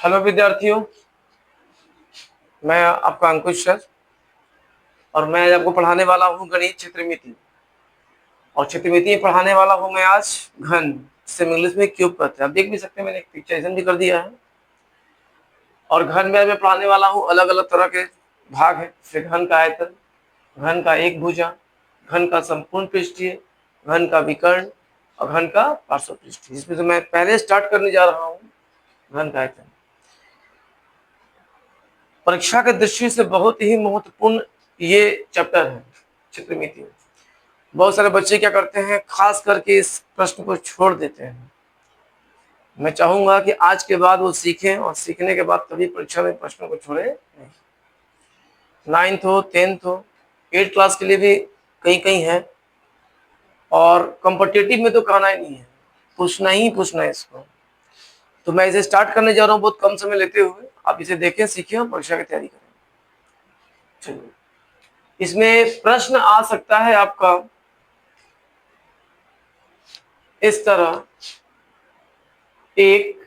Hello विद्यार्थियों, मैं आपका अंकुश सर और मैं आपको पढ़ाने वाला हूँ गणित क्षेत्रमिति। और क्षेत्रमिति पढ़ाने वाला हूँ मैं आज घन, जिसे इंग्लिश में क्यूब कहते हैं। आप देख भी सकते हैं, मैंने एक पिक्चराइजेशन भी कर दिया है। और घन में मैं पढ़ाने वाला हूँ अलग अलग तरह के भाग है, जैसे घन का आयतन, घन का एक भुजा, घन का संपूर्ण पृष्ठीय, घन का विकर्ण और घन का पार्श्व पृष्ठीय। इसमें से मैं पहले स्टार्ट करने जा रहा हूँ घन का आयतन। परीक्षा के दृष्टि से बहुत ही महत्वपूर्ण ये चैप्टर है क्षेत्रमिति। बहुत सारे बच्चे क्या करते हैं, खास करके इस प्रश्न को छोड़ देते हैं। मैं चाहूंगा कि आज के बाद वो सीखें और सीखने के बाद कभी परीक्षा में प्रश्नों को छोड़े नहीं। 9th हो, 10th हो, 8th क्लास के लिए भी कहीं कहीं है। और कॉम्पिटिटिव में तो कहना ही नहीं है, पूछना ही पूछना है इसको। तो मैं इसे स्टार्ट करने जा रहा हूँ बहुत कम समय लेते हुए। आप इसे देखें, सीखें और परीक्षा की तैयारी करें। चलिए, इसमें प्रश्न आ सकता है आपका इस तरह, एक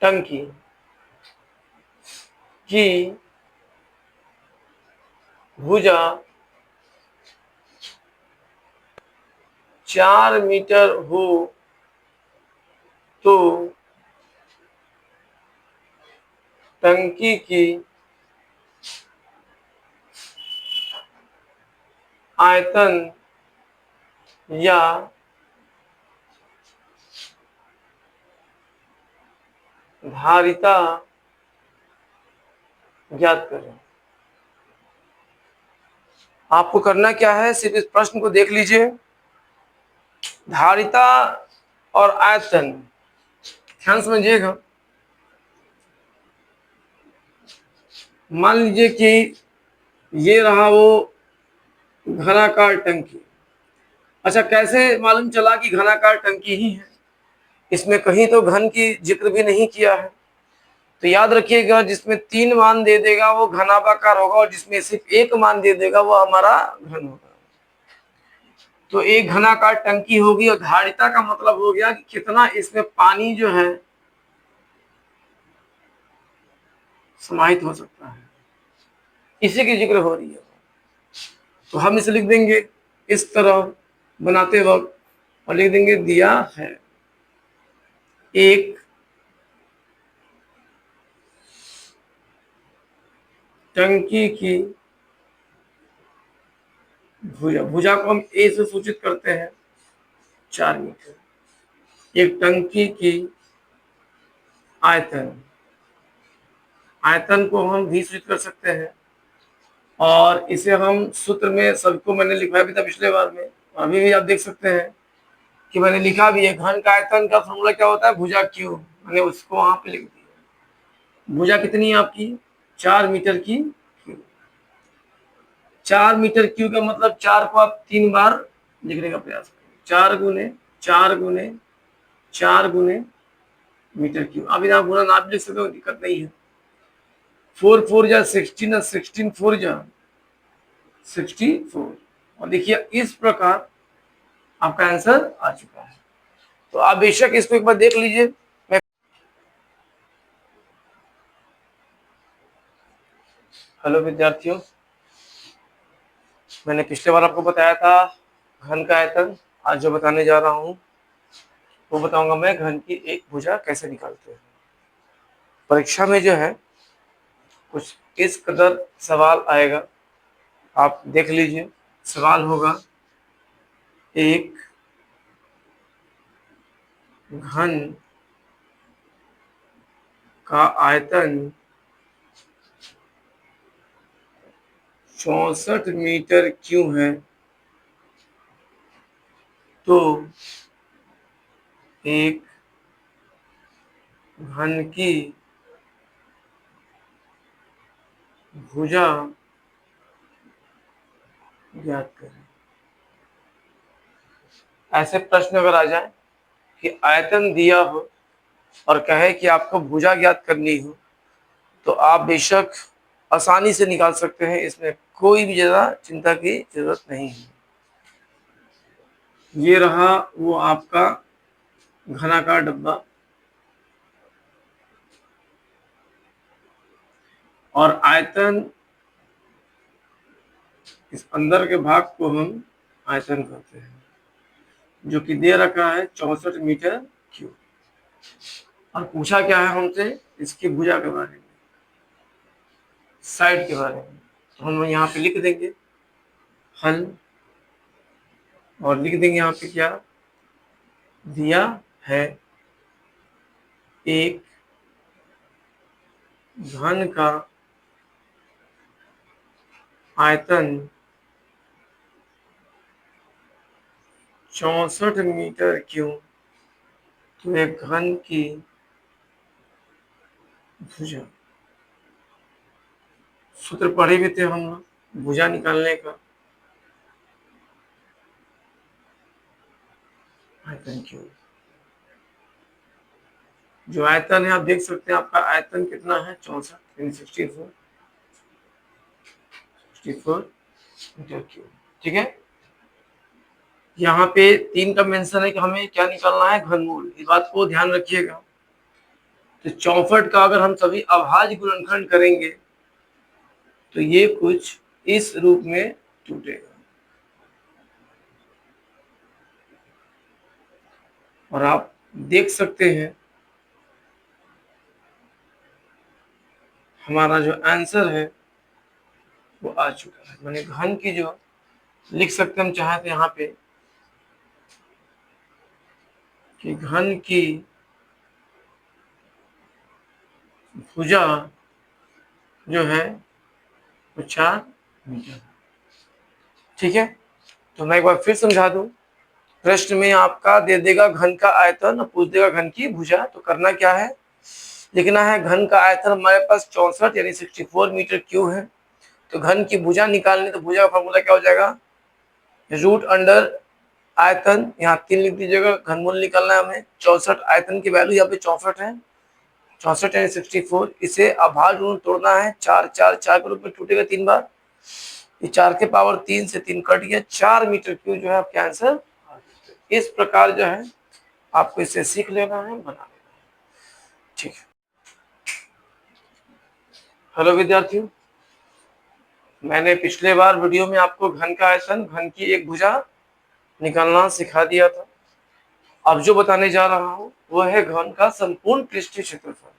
टंकी की भुजा 4 मीटर हो तो टंकी की आयतन या धारिता ज्ञात करें। आपको करना क्या है, सिर्फ इस प्रश्न को देख लीजिए। धारिता और आयतन ध्यान समझिएगा। मान लीजिए कि ये रहा वो घनाकार टंकी। अच्छा, कैसे मालूम चला कि घनाकार टंकी ही है? इसमें कहीं तो घन की जिक्र भी नहीं किया है। तो याद रखिएगा, जिसमें 3 मान दे देगा वो घनाभाकार होगा और जिसमें सिर्फ 1 मान दे देगा वो हमारा घन होगा। तो एक घनाकार टंकी होगी और धारिता का मतलब हो गया कि कितना इसमें पानी जो है समाहित हो सकता है, इसी की जिक्र हो रही है। तो हम इसे लिख देंगे इस तरह बनाते वक्त, और लिख देंगे दिया है एक टंकी की भुजा। भुजा को हम ए से सूचित करते हैं 4 मीटर। एक टंकी की आयतन, आयतन को हम भी सूचित कर सकते हैं। और इसे हम सूत्र में सबको मैंने लिखवाया भी था पिछले बार में, अभी भी आप देख सकते हैं कि मैंने लिखा भी है। घन का आयतन का फॉर्मूला क्या होता है, भुजा क्यू। मैंने उसको वहां पे लिख दिया। भुजा कितनी है आपकी, 4 मीटर की क्यू। 4 मीटर क्यू का मतलब 4 को आप 3 बार लिखने का प्रयास करें। 4 गुने 4 गुने 4 गुने मीटर क्यू। अभी आप गुना ना भी लिख सकते हो, दिक्कत नहीं है। 4 4 जा 16 और 16 4 जा 64। और देखिए इस प्रकार आपका आंसर आ चुका है। तो आप बेशक इसको एक बार देख लीजिए। हेलो विद्यार्थियों, मैंने पिछले बार आपको बताया था घन का आयतन। आज जो बताने जा रहा हूं वो बताऊंगा मैं घन की एक भुजा कैसे निकालते हैं। परीक्षा में जो है कुछ इस कदर सवाल आएगा, आप देख लीजिए। सवाल होगा, एक घन का आयतन 64 मीटर क्यों है, तो एक घन की भुजा ज्ञात करें। ऐसे प्रश्न अगर आ जाए कि आयतन दिया हो और कहे कि आपको भुजा ज्ञात करनी हो, तो आप बेशक आसानी से निकाल सकते हैं। इसमें कोई भी ज्यादा चिंता की जरूरत नहीं है। ये रहा वो आपका घनाकार डब्बा। और आयतन, इस अंदर के भाग को हम आयतन कहते हैं, जो कि दे रखा है 64 मीटर क्यूब। और पूछा क्या है हमसे, इसकी भुजा के बारे में, साइड के बारे में। तो हम यहाँ पे लिख देंगे हल, और लिख देंगे यहाँ पे क्या दिया है, एक घन का आयतन 64 मीटर क्यूब, तो एक घन की भुजा। सूत्र पढ़े भी थे हम लोग भुजा निकालने का, आयतन क्यूब। जो आयतन है आप देख सकते हैं, आपका आयतन कितना है 64 यानी 64 मीटर क्यूब। ठीक है, यहाँ पे 3 का मेंशन है कि हमें क्या निकालना है, घनमूल। इस बात को ध्यान रखिएगा। तो 64 का अगर हम सभी अभाज्य गुणनखंड करेंगे तो ये कुछ इस रूप में टूटेगा, और आप देख सकते हैं हमारा जो आंसर है वो आ चुका है। मैंने घन की जो लिख सकते हम चाहे तो यहाँ पे कि घन की भुजा जो है वो 4 मीटर। ठीक है, तो मैं एक बार फिर समझा दूं। प्रश्न में आपका दे देगा घन का आयतन और पूछ देगा घन की भुजा। तो करना क्या है, लिखना है घन का आयतन हमारे पास 64 यानी 64 मीटर क्यूब है। तो घन की भुजा निकालने, तो भुजा का फॉर्मूला क्या हो जाएगा, रूट अंडर आयतन, यहाँ 3 लिख दीजिएगा। घनमूल निकालना है हमें 64, आयतन की वैल्यू यहाँ पे 64 है, 64 यानी 64। इसे अभाज्य गुण तोड़ना है, 4 4 4 के रूप में टूटेगा 3 बार। ये 4 के पावर 3 से 3 कट गया, 4 मीटर क्यूब जो है आपका आंसर। इस प्रकार जो है आपको इसे सीख लेना है, बना लेना है। ठीक है, हेलो विद्यार्थियों, मैंने पिछले बार वीडियो में आपको घन का आयतन, घन की एक भुजा निकालना सिखा दिया था। अब जो बताने जा रहा हूं वो है घन का संपूर्ण पृष्ठीय क्षेत्रफल।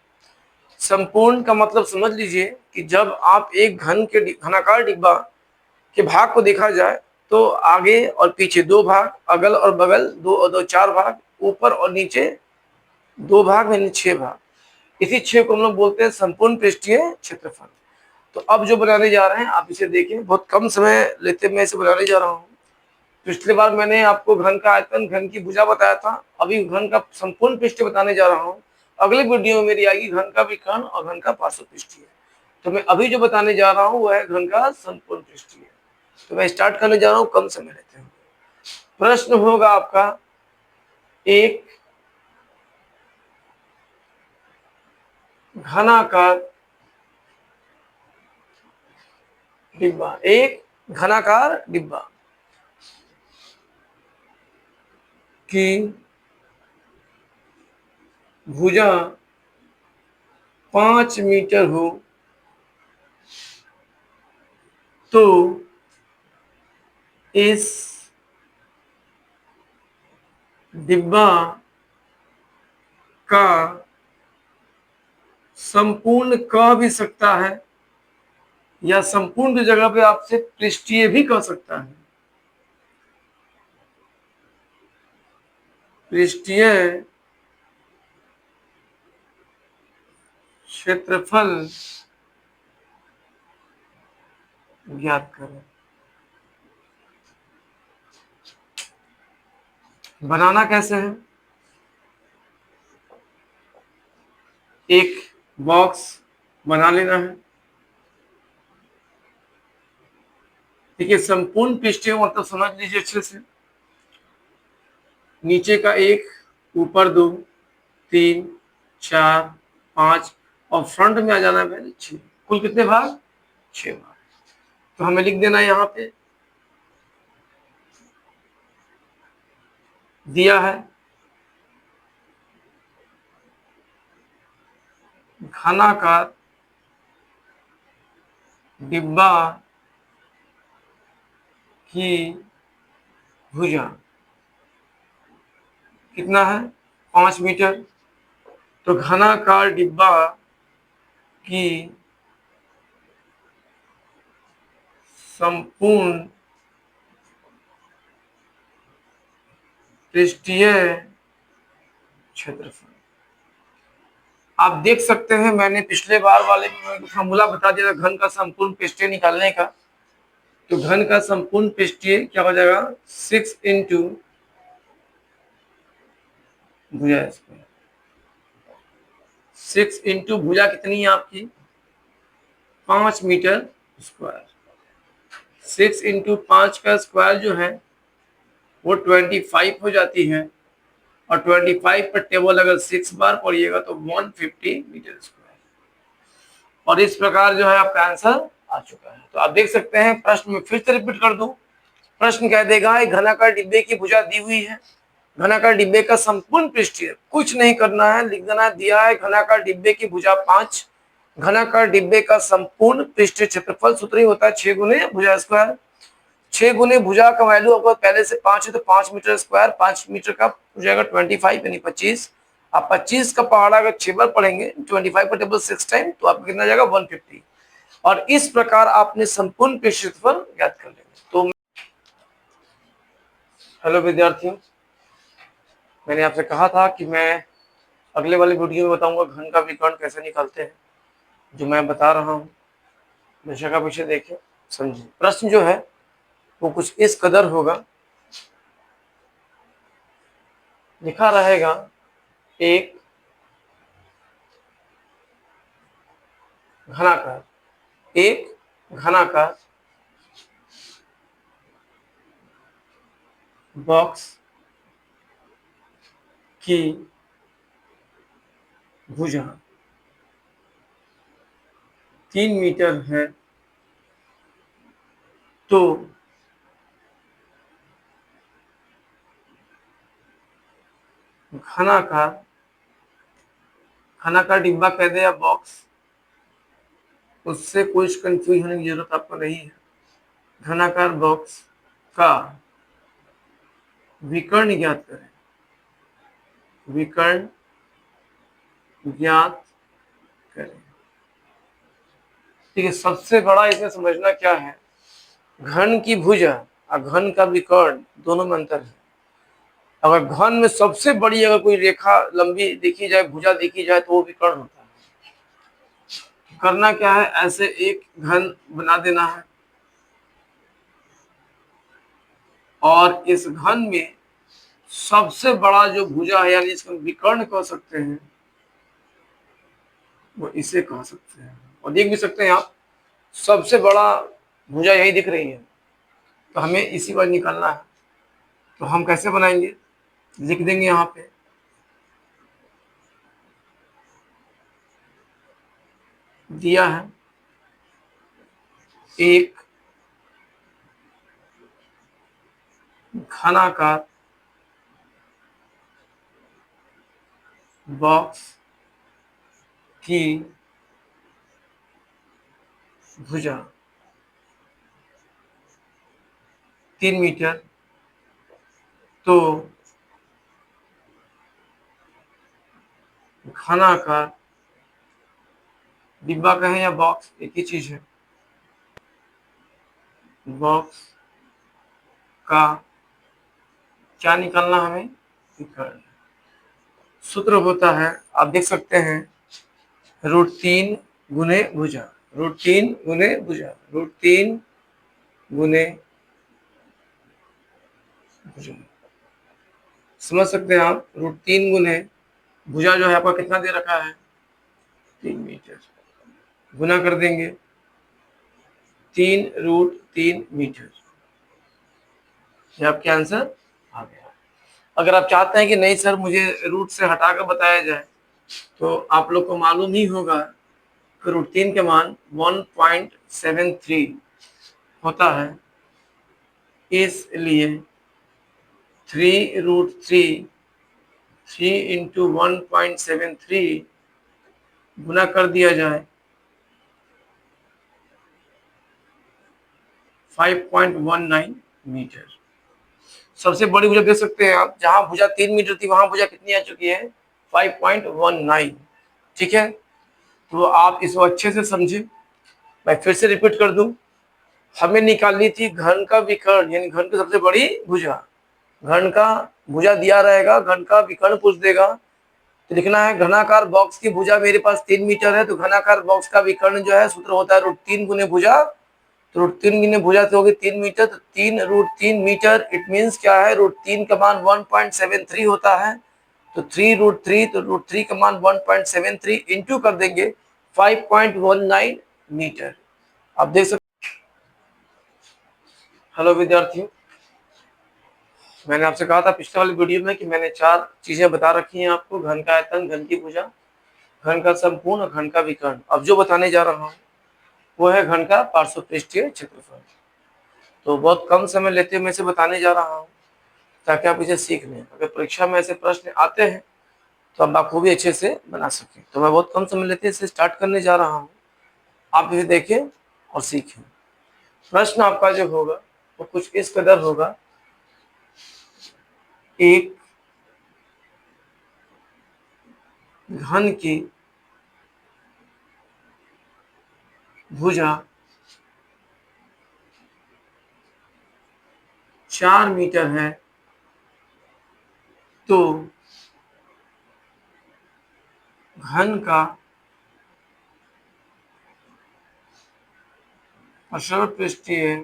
संपूर्ण का मतलब समझ लीजिए कि जब आप एक घन के घनाकार डिब्बा के भाग को देखा जाए तो आगे और पीछे 2 भाग, अगल और बगल 2 और 2 4 भाग, ऊपर और नीचे 2 भाग यानी 6 भाग। इसी 6 को हम लोग बोलते हैं संपूर्ण पृष्ठीय क्षेत्रफल। तो अब जो बनाने जा रहे हैं आप इसे देखिए, बहुत कम समय लेते मैं इसे बनाने जा रहा हूँ। पिछली बार मैंने आपको घन का आयतन, घन की भुजा बताया था, अभी घन का संपूर्ण पृष्ठ बताने जा रहा हूँ। अगले वीडियो में मेरी आएगी घन का विकर्ण और घन का पार्श्व पृष्ठीय। तो मैं अभी जो बताने जा रहा हूँ वो है घन का संपूर्ण पृष्ठीय। तो मैं स्टार्ट करने जा रहा हूँ, कम समय लेते हैं। प्रश्न होगा आपका, एक घनाकार डिब्बा, एक घनाकार डिब्बा की भुजा 5 मीटर हो तो इस डिब्बा का संपूर्ण कह भी सकता है, या संपूर्ण जगह पे आपसे पृष्ठीय भी कह सकता है। पृष्ठीय क्षेत्रफल ज्ञात करें। बनाना कैसे है, एक बॉक्स बना लेना है। देखिए संपूर्ण पृष्ठीय मतलब समझ लीजिए अच्छे से, नीचे का 1, ऊपर 2, 3, 4, 5 और फ्रंट में आ जाना है पहले 6। कुल कितने भाग, 6 भाग। तो हमें लिख देना है यहाँ पे दिया है घनाकार डिब्बा की भुजा कितना है? 5 मीटर। तो घनाकार डिब्बा की संपूर्ण पृष्ठीय क्षेत्रफल। आप देख सकते हैं मैंने पिछले बार वाले में फॉर्मूला बता दिया था घन का संपूर्ण पृष्ठीय निकालने का। तो घन का संपूर्ण पृष्ठीय क्या हो जाएगा? 6 इंटू भुजा स्क्वायर। 6 इंटू भुजा कितनी है आपकी? 5 मीटर स्क्वायर। 6 इंटू 5 का स्क्वायर जो है वो 25 हो जाती है, और 25 पर टेबल अगर 6 बार पढ़िएगा तो 150 मीटर स्क्वायर। और इस प्रकार जो है आपका आंसर आ चुका है। तो आप देख सकते हैं प्रश्न में फिर से रिपीट कर दूं। प्रश्न कह देगा एक घनाकार डिब्बे की भुजा दी हुई है, घनाकार डिब्बे का संपूर्ण पृष्ठीय कुछ नहीं करना है, लिख देना दिया है घनाकार डिब्बे की भुजा 5, घनाकार डिब्बे का संपूर्ण पृष्ठीय क्षेत्रफल सूत्र ही होता है 6 गुने भुजा स्क्वायर। 6 गुने भुजा का वैल्यू आपको पहले से 5 है तो 5 मीटर स्क्वायर, 5 मीटर का हो जाएगा 25 यानी 25। आप 25 का पहाड़ा अगर 6 बार पढ़ेंगे 25 का टेबल 6 टाइम तो आपको कितना जाएगा? 150। और इस प्रकार आपने संपूर्ण पृष्ठीय क्षेत्रफल ज्ञात कर लेंगे। तो हेलो विद्यार्थियों, मैंने आपसे कहा था कि मैं अगले वाले वीडियो में बताऊंगा घन का विकर्ण कैसे निकालते हैं। जो मैं बता रहा हूँ बेशक आप इसे देखें समझिए। प्रश्न जो है वो कुछ इस कदर होगा, लिखा रहेगा एक घनाकार, एक घनाकार बॉक्स की भुजा 3 मीटर है, तो घनाकार, घनाकार डिब्बा कह दे या बॉक्स, उससे कुछ कंफ्यूज होने की जरूरत आपको नहीं है। घनाकार बॉक्स का विकर्ण ज्ञात करें, विकर्ण ज्ञात करें। ठीक है, सबसे बड़ा इसमें समझना क्या है, घन की भुजा और घन का विकर्ण दोनों में अंतर है। अगर घन में सबसे बड़ी अगर कोई रेखा लंबी देखी जाए, भुजा देखी जाए, तो वो विकर्ण होता है। करना क्या है, ऐसे एक घन बना देना है और इस घन में सबसे बड़ा जो भुजा है यानी इसको विकर्ण कह सकते हैं, वो इसे कह सकते हैं। और देख भी सकते हैं आप, सबसे बड़ा भुजा यही दिख रही है, तो हमें इसी बार निकालना है। तो हम कैसे बनाएंगे, लिख देंगे यहाँ पे दिया है एक घनाकार बॉक्स की भुजा 3 मीटर, तो घनाकार डिब्बा कहें या बॉक्स एक ही चीज है, बॉक्स का क्या निकालना हमें, विकर्ण। सूत्र होता है आप देख सकते हैं √3 गुने भुजा, √3 गुने भुजा, √3 गुने भुजा। समझ सकते हैं आप, √3 गुने भुजा जो है आपका कितना दे रखा है? 3 मीटर। गुना कर देंगे 3√3 मीटर, ये आपके आंसर आ गया। अगर आप चाहते हैं कि नहीं सर मुझे रूट से हटाकर बताया जाए, तो आप लोग को मालूम ही होगा कि √3 के मान 1.73 होता है, इसलिए 3√3 3 इंटू 1.73 गुना कर दिया जाए 5.19 मीटर। सबसे बड़ी भुजा देख सकते हैं आप, जहां भुजा 3 मीटर थी वहां भुजा कितनी आ चुकी है, 5.19। ठीक है, तो आप इसको अच्छे से समझे। मैं फिर से रिपीट कर दूं, हमें निकालनी थी घन का विकर्ण, यानी घन की सबसे बड़ी भुजा। घन का भुजा दिया रहेगा, घन का विकर्ण पूछ देगा, तो लिखना है घनाकार बॉक्स की भुजा मेरे पास 3 मीटर है, तो घनाकार बॉक्स का विकर्ण जो है सूत्र होता है √3 गुने भुजा। तो √3 गुने भुजा से होगी 3 मीटर, तो 3 √3 मीटर। इट मीन्स क्या है, √3 का मान 1.73 होता है। तो 3 √3, तो √3 का मान 1.73 इंटू कर देंगे 5.19 मीटर। आप देख सकते। हेलो विद्यार्थियों, मैंने आपसे कहा था पिछले वाली वीडियो में कि मैंने 4 चीजें बता रखी हैं आपको, घन का आयतन, घन की भुजा, घन का संपूर्ण और घन का विकर्ण। अब जो बताने जा रहा हूँ वो है घन का पार्श्वपृष्ठीय क्षेत्रफल। तो बहुत कम समय लेते हुए मैं इसे बताने जा रहा हूँ ताकि आप इसे सीख लें। अगर परीक्षा में ऐसे प्रश्न आते हैं तो आप बखूबी अच्छे से बना सकें। तो मैं बहुत कम समय लेते इसे स्टार्ट करने जा रहा हूँ, आप इसे देखें और सीखें। प्रश्न आपका जो होगा वो कुछ इस कदर होगा, एक घन की भुजा 4 मीटर है, तो घन का पार्श्वपृष्ठीय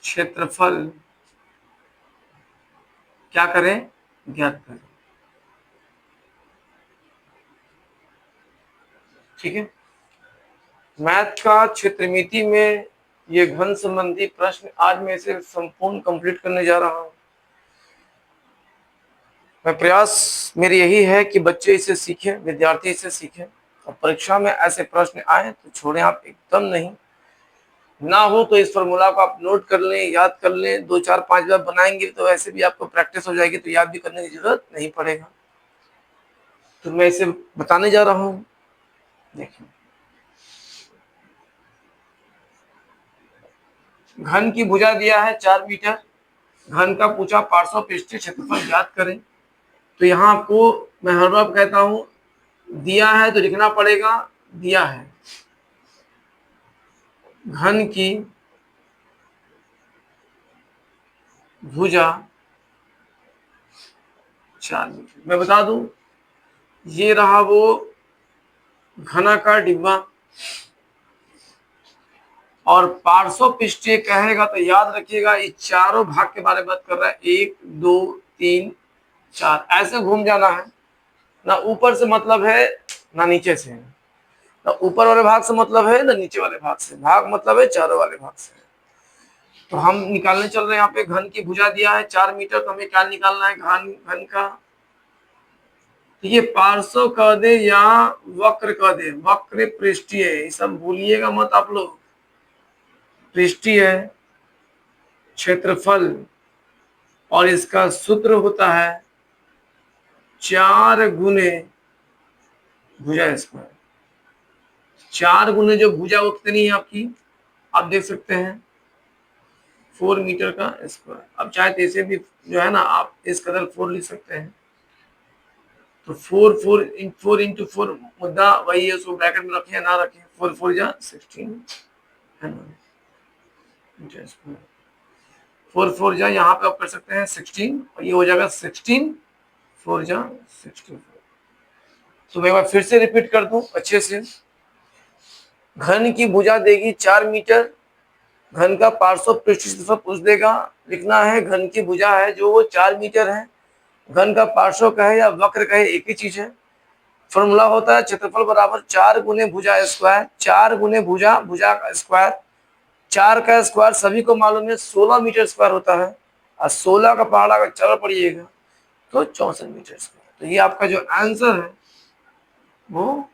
क्षेत्रफल क्या करें, ज्ञात करें। ठीक है, मैथ का क्षेत्रमिति में ये घन संबंधी प्रश्न आज मैं इसे संपूर्ण कंप्लीट करने जा रहा हूं। मैं प्रयास मेरी यही है कि बच्चे इसे सीखें, विद्यार्थी इसे सीखें, और परीक्षा में ऐसे प्रश्न आए तो छोड़ें आप एकदम नहीं। ना हो तो इस फॉर्मूला को आप नोट कर लें, याद कर लें, 2 4 5 बार बनाएंगे तो वैसे भी आपको प्रैक्टिस हो जाएगी, तो याद भी करने की जरूरत नहीं पड़ेगा। तो मैं इसे बताने जा रहा हूँ। देखिए, घन की भुजा दिया है 4 मीटर, घन का पूछा पार्श्वपृष्ठीय क्षेत्रफल ज्ञात करें। तो यहाँ आपको मैं हर बार कहता हूं, दिया है तो लिखना पड़ेगा, दिया है घन की भुजा 4 मीटर। मैं बता दूं, ये रहा वो घनाकार डिब्बा, और पार्श्वपृष्ठीय कहेगा तो याद रखिएगा ये चारों भाग के बारे में बात कर रहा है, 1 2 3 4, ऐसे घूम जाना है। ना ऊपर से मतलब है ना नीचे से, ना ऊपर वाले भाग से मतलब है ना नीचे वाले भाग से, भाग मतलब है चारों वाले भाग से। तो हम निकालने चल रहे हैं, यहाँ पे घन की भुजा दिया है 4 मीटर, तो हमें क्या निकालना है, घन का। तो ये पार्श्व कह दे या वक्र कह दे, वक्र पृष्ठीय, ये सब भूलिएगा मत आप लोग। पृष्ठीय क्षेत्रफल, और इसका सूत्र होता है 4 गुने भुजा स्क्वायर। 4 गुने जो भुजा वो कितनी है आपकी, आप देख सकते हैं 4 मीटर का स्क्वायर। अब चाहे तो इसे भी जो है ना आप इस कदर 4 लिख सकते हैं। तो 4 इंटू 4 मुद्दा वही है, उसको ब्रैकेट में रखें ना रखें, 4 4 जा 16 है ना, 4 4 जा यहाँ पे आप कर सकते हैं 16, और ये हो जाएगा 16 4 जा 16। तो मैं एक बार फिर से रिपीट कर दूं अच्छे से, घन की भुजा देगी 4 मीटर, घन का पार्श्वपृष्ठीय पूछ देगा, लिखना है घन की भुजा है जो वो 4 मीटर है, घन का पार्श्व कहे या वक्र कहे एक ही चीज है। फॉर्मूला होता है क्षेत्रफल बराबर 4 गुने भुजा स्क्वायर, 4 गुने भुजा, भुजा का स्क्वायर, 4 का स्क्वायर सभी को मालूम है 16 मीटर स्क्वायर होता है, और 16 का पहाड़ा का चढ़ पड़िएगा तो 64 मीटर स्क्वायर। तो ये आपका जो आंसर है वो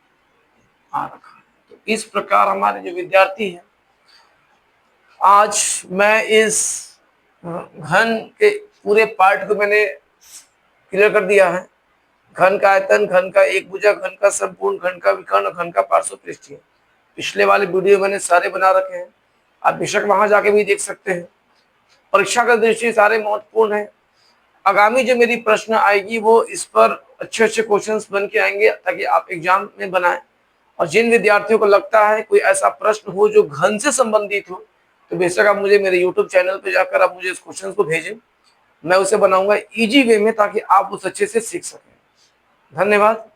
आ रखा है। तो इस प्रकार हमारे जो विद्यार्थी हैं, आज मैं इस घन के पूरे पार्ट को मैंने क्लियर कर दिया है। घन का आयतन, घन का एक भुजा, घन का संपूर्ण, घन का विकर्ण, घन का पार्श्व पृष्ठीय। पिछले वाले वीडियो मैंने सारे बना रखे हैं, आप बेशक वहां जाके भी देख सकते हैं। परीक्षा का दृष्टि सारे महत्वपूर्ण है। आगामी जो मेरी प्रश्न आएगी वो इस पर अच्छे अच्छे क्वेश्चंस बन के आएंगे ताकि आप एग्जाम में बनाएं। और जिन विद्यार्थियों को लगता है कोई ऐसा प्रश्न हो जो घन से संबंधित हो, तो बेशक आप मुझे मेरे यूट्यूब चैनल पे जाकर आप मुझे इस क्वेश्चन को भेजें, मैं उसे बनाऊंगा इजी वे में ताकि आप उस अच्छे से सीख सकें। धन्यवाद।